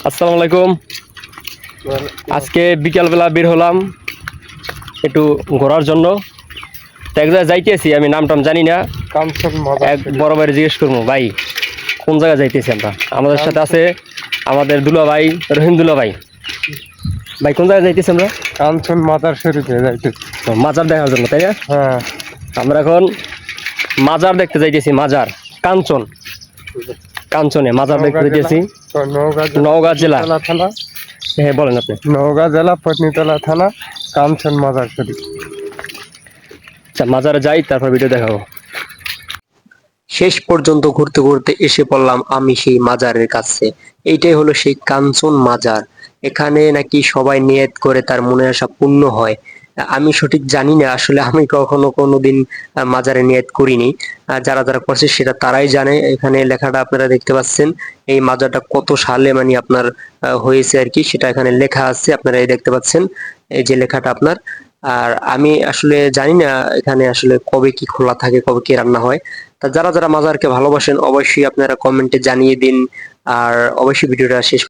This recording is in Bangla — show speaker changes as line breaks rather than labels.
আসসালামু আলাইকুম। আজকে বিকালবেলা বের হলাম একটু ঘোরার জন্য। তো এক জায়গায় যাইতেছি, আমি নাম টাম জানি না। এক বড় ভাই জিজ্ঞেস করবো, ভাই কোন জায়গায় যাইতেছি আমরা? আমাদের সাথে আছে আমাদের দুলা ভাই, রহিম দুলা ভাই। ভাই কোন জায়গায় যাইতেছি আমরা?
কাঞ্চন মাজার শরীফে যাইতেছি।
মাজার দেখার জন্য, তাই না?
হ্যাঁ,
আমরা এখন মাজার দেখতে যাইতেছি। মাজার কাঞ্চন, কাঞ্চনে মাজার দেখতে যাইতেছি। নওগাঁ জেলা।
থানা।
হ্যাঁ বলেন আপনি।
নওগাঁ জেলা পত্নীতলা থানা, কাঞ্চন মাজার শরীফ।
আচ্ছা মাজারে যাই, তারপর ভিডিও দেখাবো।
শেষ পর্যন্ত ঘুরতে ঘুরতে এসে পড়লাম আমি সেই মাজারের কাছে। এইটাই হলো সেই কাঞ্চন মাজার। এখানে নাকি সবাই নিয়ত করে তার মনের আশা পূর্ণ হয়। আমি সঠিক জানি না, আসলে আমি কখনো কোনোদিন মাজারে নিয়ত করিনি। যারা যারা করছে সেটা তারাই জানে। এখানে লেখাটা আপনারা দেখতে পাচ্ছেন, এই মাজারটা কত সালে মানে আপনার হয়েছে আর কি, সেটা এখানে লেখা আছে। আপনারা এই দেখতে পাচ্ছেন, এই যে লেখাটা আপনার। আর আমি আসলে জানি না এখানে আসলে কবে কি খোলা থাকে, কবে কি রান্না হয়। তা যারা যারা মাজারকে ভালোবাসেন অবশ্যই আপনারা কমেন্টে জানিয়ে দিন। আর অবশ্যই ভিডিওটা শেষ